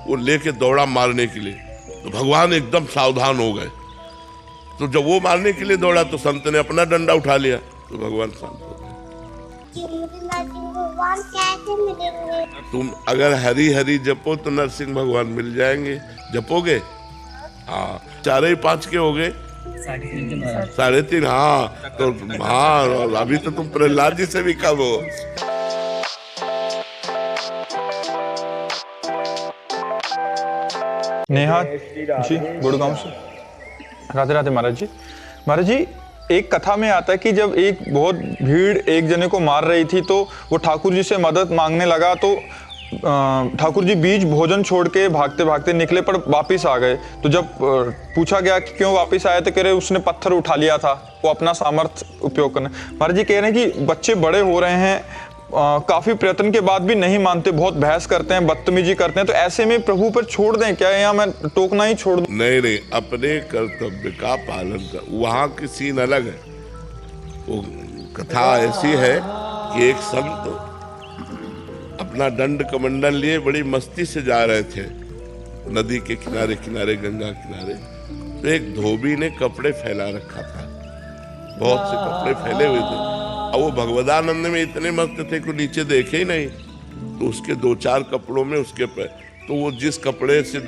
वो लेके दौड़ा मारने के लिए, तो भगवान एकदम सावधान हो गए। तो जब वो मारने के लिए दौड़ा तो संत ने अपना डंडा उठा लिया, तो भगवान शांत हो गए। भगवान कैसे मिलेंगे? तुम अगर हरी हरी जपो तो नरसिंह भगवान मिल जाएंगे। जपोगे? हाँ। 4-5 के हो गए, 3.5। हाँ तो हाँ, अभी तो तुम प्रहलाद जी से भी कम हो। नेहा जी गुड़गांव से। राधे राधे महाराज जी। महाराज जी, एक कथा में आता है कि जब एक बहुत भीड़ एक जने को मार रही थी तो वो ठाकुर जी से मदद मांगने लगा, तो ठाकुर जी बीच भोजन छोड़ के भागते भागते निकले पर वापस आ गए। तो जब पूछा गया कि क्यों वापस आए तो कह रहे उसने पत्थर उठा लिया था, वो अपना सामर्थ्य उपयोग करना। महाराज जी कह रहे हैं कि बच्चे बड़े हो रहे हैं, काफी प्रयत्न के बाद भी नहीं मानते, बहुत बहस करते हैं, बदतमीजी करते हैं, तो ऐसे में प्रभु पर छोड़ दें क्या, या मैं टोकना ही छोड़ दूं? नहीं, अपने कर्तव्य का पालन कर। वहां की सीन अलग है। वो कथा ऐसी है कि एक संत अपना दंड कमंडल लिए बड़ी मस्ती से जा रहे थे नदी के किनारे किनारे, गंगा किनारे। तो एक धोबी ने कपड़े फैला रखा था, बहुत से कपड़े फैले हुए थे। और वो भगवदानंद में इतने मस्त थे कि नीचे देखे ही नहीं। तो उसके 2-4 कपड़ों में उसके पैर, तो वो जिस कपड़े से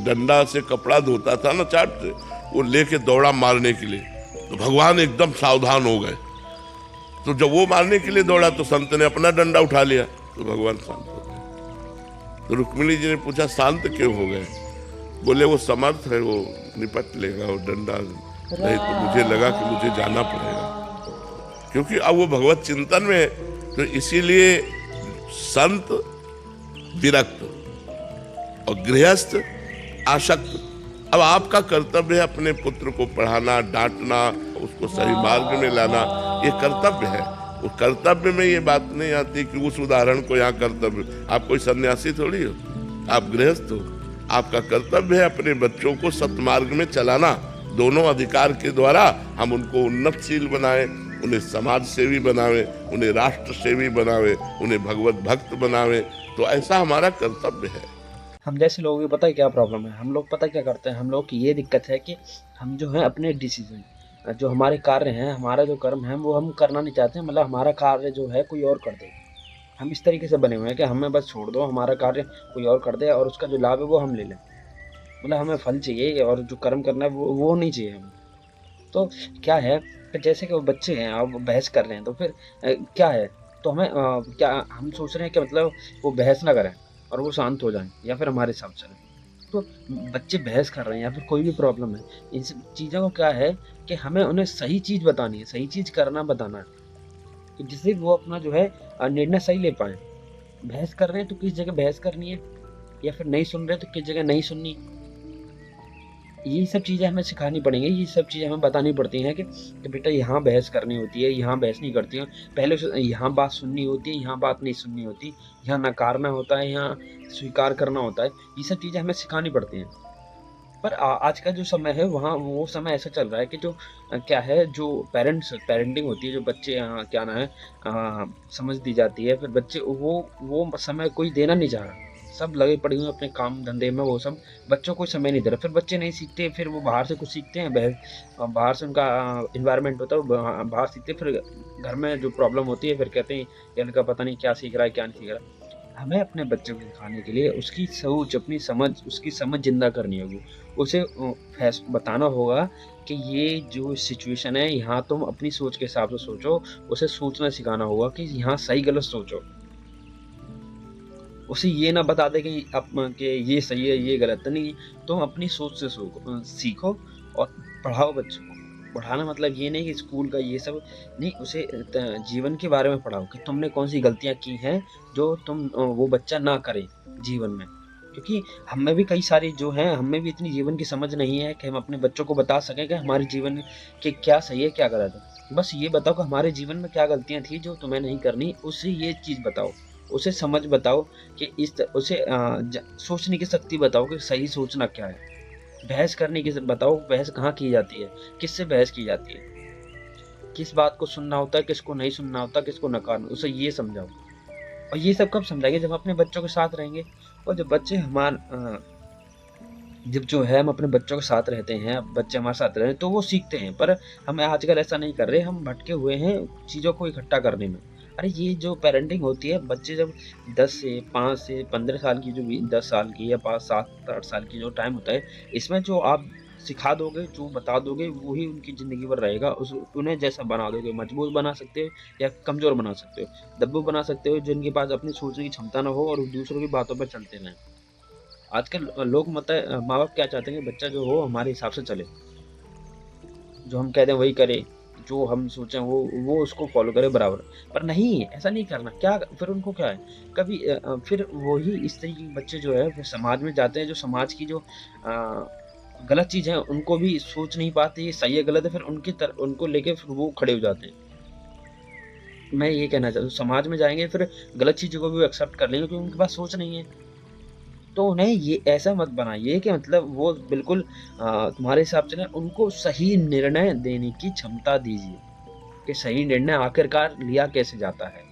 डंडा से कपड़ा धोता था ना चाट से, वो लेके दौड़ा मारने के लिए। तो भगवान एकदम सावधान हो गए। तो जब वो मारने के लिए दौड़ा तो संत ने अपना डंडा उठा लिया, तो भगवान शांत हो गए। तो रुक्मिणी जी ने पूछा शांत क्यों हो गए? बोले वो समर्थ है, वो निपट लेगा, वो डंडा नहीं तो मुझे लगा कि मुझे जाना पड़ेगा, क्योंकि अब वो भगवत चिंतन में है। तो इसीलिए संत विरक्त और गृहस्थ आसक्त। अब आपका कर्तव्य है अपने पुत्र को पढ़ाना, डांटना, उसको सही मार्ग में लाना, ये कर्तव्य है। उस कर्तव्य में ये बात नहीं आती कि उस उदाहरण को यहाँ कर्तव्य। आप कोई सन्यासी थोड़ी हो, आप गृहस्थ हो। आपका कर्तव्य है अपने बच्चों को सत्मार्ग में चलाना। दोनों अधिकार के द्वारा हम उनको उन्नतशील बनाएं, उन्हें समाज सेवी बनावे, उन्हें राष्ट्र सेवी बनावे, उन्हें भगवत भक्त बनावे। तो ऐसा हमारा कर्तव्य है। हम जैसे लोगों को पता है क्या प्रॉब्लम है, हम लोग पता क्या करते हैं, हम लोग की ये दिक्कत है कि हम जो है अपने डिसीजन, जो हमारे कार्य हैं, हमारा जो कर्म है, वो हम करना नहीं चाहते। मतलब हमारा कार्य जो है कोई और कर दे। हम इस तरीके से बने हुए हैं कि हमें बस छोड़ दो, हमारा कार्य कोई और कर दे और उसका जो लाभ है वो हम ले लें। मतलब हमें फल चाहिए और जो कर्म करना है वो नहीं चाहिए हमें। तो क्या है कि जैसे कि वो बच्चे हैं, अब बहस कर रहे हैं, तो फिर क्या है, तो हमें क्या हम सोच रहे हैं कि मतलब वो बहस ना करें और वो शांत हो जाएं या फिर हमारे साथ चलें। तो बच्चे बहस कर रहे हैं या फिर कोई भी प्रॉब्लम है, इन सब चीज़ों को क्या है कि हमें उन्हें सही चीज़ बतानी है, सही चीज़ करना बताना है, कि जिससे वो अपना जो है निर्णय सही ले पाएँ। बहस कर रहे हैं तो किस जगह बहस करनी है, या फिर नहीं सुन रहे तो किस जगह नहीं सुननी। ये सब चीज़ें हमें सिखानी पड़ेंगी, ये सब चीज़ें हमें बतानी पड़ती हैं कि बेटा यहाँ बहस करनी होती है, यहाँ बहस नहीं करती है। पहले यहाँ बात सुननी होती है, यहाँ बात नहीं सुननी होती, यहाँ नकारना होता है, यहाँ स्वीकार करना होता है। ये सब चीज़ें हमें सिखानी पड़ती हैं। पर आज का जो समय है वहाँ वो समय ऐसा चल रहा है कि जो क्या है, जो पेरेंटिंग होती है, जो बच्चे क्या ना है समझ दी जाती है, फिर बच्चे वो समय कोई देना नहीं चाह रहा। सब लगे पड़े हुए अपने काम धंधे में, वो सब बच्चों को समय नहीं दे रहा। फिर बच्चे नहीं सीखते, फिर वो बाहर से कुछ सीखते हैं, बाहर से उनका इन्वायरमेंट होता है, वो बाहर सीखते, फिर घर में जो प्रॉब्लम होती है फिर कहते हैं ये इनका पता नहीं क्या सीख रहा है क्या नहीं सीख रहा। हमें अपने बच्चे को सिखाने के लिए उसकी सोच, अपनी समझ, उसकी समझ जिंदा करनी होगी। उसे बताना होगा कि ये जो सिचुएशन है, यहाँ तुम अपनी सोच के हिसाब से सोचो। उसे सोचना सिखाना होगा कि यहाँ सही गलत सोचो। उसे ये ना बता दे कि ये सही है ये गलत नहीं। तुम अपनी सोच से सीखो और पढ़ाओ बच्चों को। पढ़ाना मतलब ये नहीं कि स्कूल का ये सब नहीं, उसे जीवन के बारे में पढ़ाओ कि तुमने कौन सी गलतियाँ की हैं जो वो बच्चा ना करे जीवन में। क्योंकि हमें भी कई सारी जो हैं, हमें भी इतनी जीवन की समझ नहीं है कि हम अपने बच्चों को बता सकें कि हमारे जीवन में कि क्या सही है क्या गलत है। बस ये बताओ कि हमारे जीवन में क्या गलतियाँ थी जो तुम्हें नहीं करनी, उसे ये चीज़ बताओ, उसे समझ बताओ कि उसे सोचने की शक्ति बताओ कि सही सोचना क्या है। बहस करने की बताओ, बहस कहाँ की जाती है, किससे बहस की जाती है, किस बात को सुनना होता है, किसको नहीं सुनना होता, किसको नकारना, उसे ये समझाओ। और ये सब कब समझाएंगे? जब अपने बच्चों के साथ रहेंगे। और जब बच्चे जब जो है हम अपने बच्चों के साथ रहते हैं, बच्चे हमारे साथ रहे हैं तो वो सीखते हैं, पर हम आजकल ऐसा नहीं कर रहे, हम भटके हुए हैं चीज़ों को इकट्ठा करने में। अरे ये जो पेरेंटिंग होती है, बच्चे जब 10 से 5 से 15 साल की, जो भी 10 साल की या 5 7 8 साल की जो टाइम होता है, इसमें जो आप सिखा दोगे, जो बता दोगे, वही उनकी ज़िंदगी भर रहेगा। उन्हें जैसा बना दोगे, मजबूत बना सकते हो या कमज़ोर बना सकते हो, दब्बू बना सकते हो, जिनके पास अपनी सोचने की क्षमता ना हो और दूसरों की बातों पर चलते रहें। आजकल लोग माँ बाप क्या चाहते हैं कि बच्चा जो हो हमारे हिसाब से चले, जो हम कहते हैं वही करे, जो हम सोचें वो उसको फॉलो करे बराबर। पर नहीं, ऐसा नहीं करना। क्या फिर उनको क्या है, कभी फिर वही इस तरीके के बच्चे जो है फिर समाज में जाते हैं, जो समाज की जो गलत चीज़ है उनको भी सोच नहीं पाते, ये सही है गलत है, फिर उनको लेके फिर वो खड़े हो जाते हैं। मैं ये कहना चाहता हूँ, समाज में जाएंगे फिर गलत चीज़ों को भी एक्सेप्ट कर लेंगे, क्योंकि उनके पास सोच नहीं है। तो उन्हें ये ऐसा मत बनाइए कि मतलब वो बिल्कुल तुम्हारे हिसाब से ना, उनको सही निर्णय देने की क्षमता दीजिए कि सही निर्णय आखिरकार लिया कैसे जाता है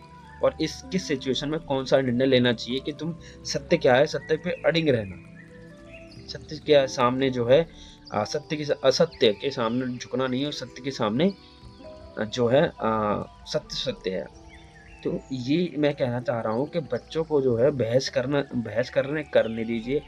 और किस सिचुएशन में कौन सा निर्णय लेना चाहिए, कि तुम सत्य क्या है, सत्य पे अडिग रहना, सत्य के सामने जो है असत्य के सामने झुकना नहीं है, और सत्य के सामने जो है सत्य सत्य है। तो ये मैं कहना चाह रहा हूँ कि बच्चों को जो है बहस करने दीजिए,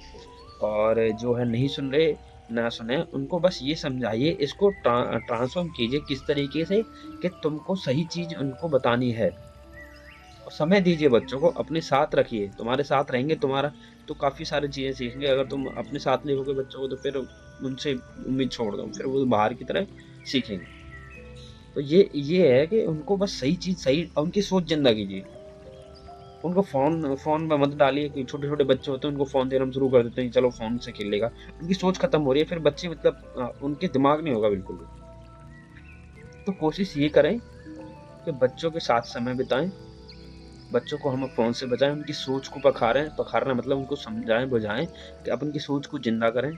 और जो है नहीं सुन रहे ना सुने, उनको बस ये समझाइए, इसको ट्रांसफॉर्म कीजिए किस तरीके से कि तुमको सही चीज़ उनको बतानी है। और समय दीजिए बच्चों को, अपने साथ रखिए, तुम्हारे साथ रहेंगे तुम्हारा तो काफ़ी सारी चीज़ें सीखेंगे। अगर तुम अपने साथ नहीं रखोगे बच्चों को तो फिर उनसे उम्मीद छोड़ दो, फिर वो बाहर की तरह सीखेंगे। तो ये है कि उनको बस सही चीज़, सही उनकी सोच ज़िंदा कीजिए। उनको फ़ोन में मत डालिए, कि छोटे-छोटे बच्चे होते हैं उनको फ़ोन देना हम शुरू कर देते हैं, चलो फ़ोन से खेल लेगा। उनकी सोच खत्म हो रही है, फिर बच्चे मतलब उनके दिमाग नहीं होगा बिल्कुल भी। तो कोशिश ये करें कि बच्चों के साथ समय बिताएँ, बच्चों को हम फ़ोन से बचाएँ, उनकी सोच को पखारना मतलब उनको समझाएँ, बुझाएँ कि आप उनकी सोच को ज़िंदा करें।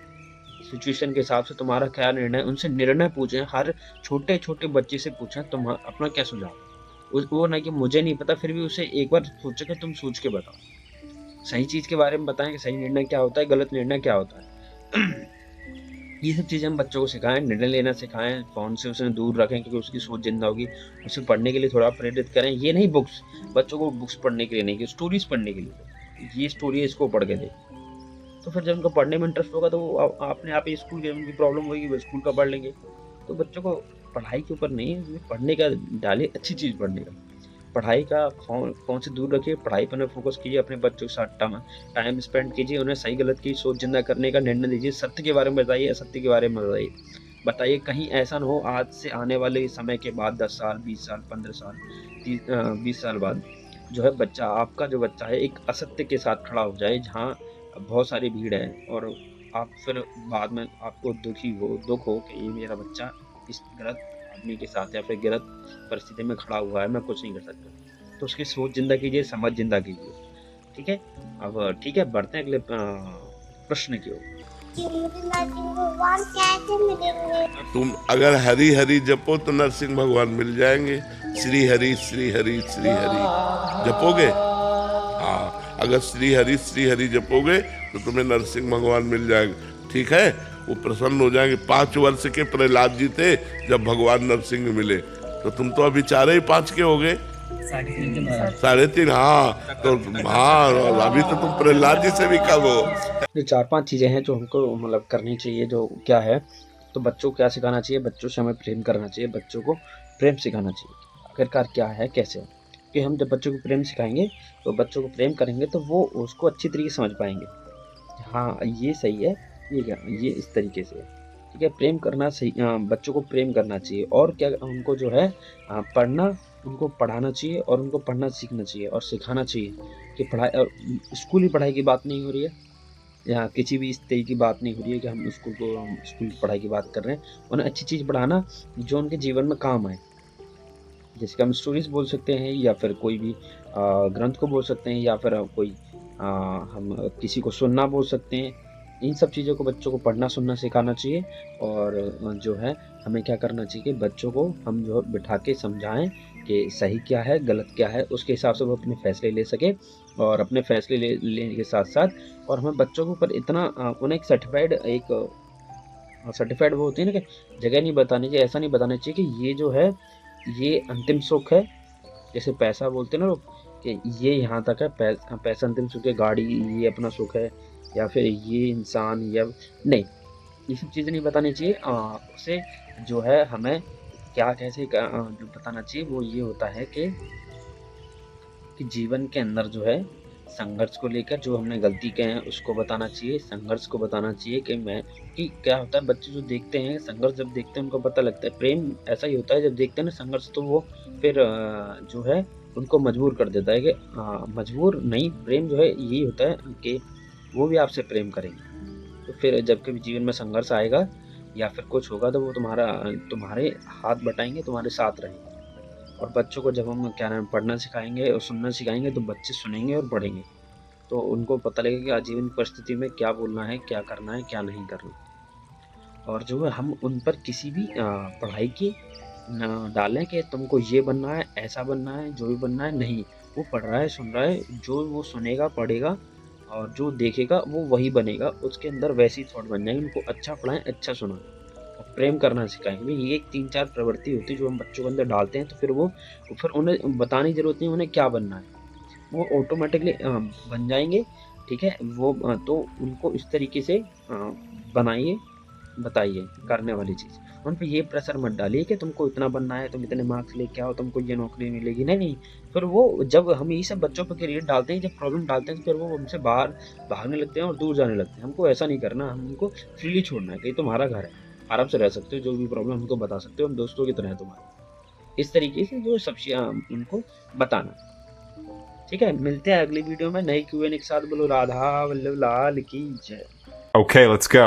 सिचुएशन के हिसाब से तुम्हारा क्या निर्णय, उनसे निर्णय पूछें, हर छोटे-छोटे बच्चे से पूछें तुम अपना क्या सुझाव। वो नहीं कि मुझे नहीं पता, फिर भी उसे एक बार सोचो कि तुम सोच के बताओ। सही चीज़ के बारे में बताएँ कि सही निर्णय क्या होता है, गलत निर्णय क्या होता है। ये सब चीज़ें हम बच्चों को सिखाएँ, निर्णय लेना सिखाएँ, फ़ोन से उसे दूर रखें क्योंकि उसकी सोच ज़िंदा होगी। उसे पढ़ने के लिए थोड़ा प्रेरित करें, ये नहीं बुक्स, बच्चों को बुक्स पढ़ने के लिए नहीं, कि स्टोरीज़ पढ़ने के लिए। ये स्टोरी है, इसको पढ़ के दें। तो फिर जब उनको पढ़ने में इंटरेस्ट होगा तो वो अपने आप ही स्कूल की उनकी प्रॉब्लम होगी, वो स्कूल का पढ़ लेंगे। तो बच्चों को पढ़ाई के ऊपर नहीं, पढ़ने का डालिए, अच्छी चीज़ पढ़ने का। पढ़ाई का फ़ोन से दूर रखिए, पढ़ाई पर फोकस कीजिए, अपने बच्चों के साथ टाइम स्पेंड कीजिए, उन्हें सही गलत की सोच ज़िंदा करने का निर्णय दीजिए, सत्य के बारे में बताइए, असत्य के बारे में बताइए। कहीं ऐसा ना हो आज से आने वाले समय के बाद 10 साल, 20 साल, 15 साल, 20 साल बाद जो है आपका जो बच्चा है एक असत्य के साथ खड़ा हो जाए, जहाँ बहुत सारी भीड़ है, और आप फिर बाद में आपको दुख हो कि ये मेरा बच्चा इस गलत आदमी के साथ या फिर गलत परिस्थिति में खड़ा हुआ है, मैं कुछ नहीं कर सकता। तो उसकी सोच ज़िंदा कीजिए, समझ ज़िंदा कीजिए। ठीक है? अब ठीक है, बढ़ते हैं अगले प्रश्न की ओर। कि मुझे नरसिंह भगवान कैसे मिलेंगे? तुम अगर हरि हरि जपो तो नरसिंह भगवान मिल जाएंगे। श्री हरि श्री हरि श्री हरि जपोगे, हाँ, अगर श्री हरि जपोगे तो तुम्हें नरसिंह भगवान मिल जाएंगे। ठीक है, वो प्रसन्न हो जाएंगे। 5 वर्ष के प्रहलाद जी थे जब भगवान नरसिंह मिले, तो तुम तो अभी 4-5 के हो गए, 3.5। हाँ, तो हाँ, अभी तो तुम प्रहलाद जी से भी कम हो। जो 4-5 चीज़ें हैं जो हमको मतलब करनी चाहिए, जो क्या है, तो बच्चों को क्या सिखाना चाहिए, बच्चों से हमें प्रेम करना चाहिए, बच्चों को प्रेम सिखाना चाहिए। आखिरकार क्या है, कैसे है, कि हम जब बच्चों को प्रेम सिखाएंगे, तो बच्चों को प्रेम करेंगे तो वो उसको अच्छी तरीके से समझ पाएंगे। हाँ, ये सही है, ये इस तरीके से है। ठीक है, प्रेम करना सही, बच्चों को प्रेम करना चाहिए। और क्या, उनको जो है उनको पढ़ाना चाहिए, और उनको पढ़ना सीखना चाहिए और सिखाना चाहिए कि पढ़ाई और स्कूली पढ़ाई की बात नहीं हो रही है, या किसी भी इस तरह की बात नहीं हो रही है कि हम स्कूल की पढ़ाई की बात कर रहे हैं। उन्हें अच्छी चीज़ पढ़ाना जो उनके जीवन में काम आए, जैसे कि हम स्टोरीज़ बोल सकते हैं, या फिर कोई भी ग्रंथ को बोल सकते हैं, या फिर कोई हम किसी को सुनना बोल सकते हैं। इन सब चीज़ों को बच्चों को पढ़ना सुनना सिखाना चाहिए। और जो है हमें क्या करना चाहिए कि बच्चों को हम जो बिठा के समझाएं कि सही क्या है, गलत क्या है, उसके हिसाब से वो अपने फैसले ले सके, और अपने फैसले लेने के साथ साथ और हमें बच्चों के ऊपर इतना उन्हें एक सर्टिफाइड वो होती है ना कि जगह नहीं बतानी चाहिए, ऐसा नहीं बताना चाहिए कि ये जो है ये अंतिम सुख है, जैसे पैसा बोलते हैं ना लोग कि ये यहाँ तक है, पैसा अंतिम सुख है, गाड़ी ये अपना सुख है, या फिर ये इंसान, या नहीं, ये सब चीज़ें नहीं बतानी चाहिए। उसे जो है हमें क्या कैसे जो बताना चाहिए वो ये होता है कि जीवन के अंदर जो है संघर्ष को लेकर जो हमने गलती किए हैं उसको बताना चाहिए, संघर्ष को बताना चाहिए कि क्या होता है, बच्चे जो देखते हैं संघर्ष, जब देखते हैं उनको पता लगता है। प्रेम ऐसा ही होता है, जब देखते हैं ना संघर्ष तो वो फिर जो है उनको मजबूर कर देता है कि मजबूर नहीं, प्रेम जो है यही होता है कि वो भी आपसे प्रेम करेंगे। तो फिर जब कभी जीवन में संघर्ष आएगा या फिर कुछ होगा तो वो तुम्हारे हाथ बटाएंगे, तुम्हारे साथ रहेंगे। और बच्चों को जब हम क्या नाम पढ़ना सिखाएंगे और सुनना सिखाएंगे तो बच्चे सुनेंगे और पढ़ेंगे, तो उनको पता लगेगा कि आजीवन परिस्थिति में क्या बोलना है, क्या करना है, क्या नहीं करना। और जो है हम उन पर किसी भी पढ़ाई की न डालें कि तुमको ये बनना है, ऐसा बनना है, जो भी बनना है, नहीं। वो पढ़ रहा है, सुन रहा है, जो वो सुनेगा, पढ़ेगा और जो देखेगा वो वही बनेगा, उसके अंदर वैसी थॉट बन जाएगी। उनको अच्छा पढ़ाएं, अच्छा सुनाएं और प्रेम करना सिखाएंगे। ये एक 3-4 प्रवृत्ति होती है जो हम बच्चों के अंदर डालते हैं, तो फिर उन्हें बताने की जरूरत नहीं उन्हें क्या बनना है, वो ऑटोमेटिकली बन जाएंगे। ठीक है, वो तो उनको इस तरीके से बनाइए, बताइए करने वाली चीज़। उन पे ये प्रेशर मत डालिए कि तुमको इतना बनना है, तुम इतने मार्क्स लेके आओ, तुमको ये नौकरी मिलेगी। नहीं, फिर वो जब हम यही सब बच्चों पर क्रिएट डालते हैं, जब प्रॉब्लम डालते हैं, तो फिर वो हमसे भागने लगते हैं और दूर जाने लगते हैं। हमको ऐसा नहीं करना, हमको फ्रीली छोड़ना है कि तुम्हारा घर है, आराम से रह सकते हो, जो भी प्रॉब्लम हमको बता सकते हो, हम दोस्तों की तरह है तुम्हारे। इस तरीके से जो सब उनको बताना। ठीक है, मिलते हैं अगली वीडियो में नई Q&A के साथ। बोलो राधा वल्लभ लाल की जय। Okay, let's go.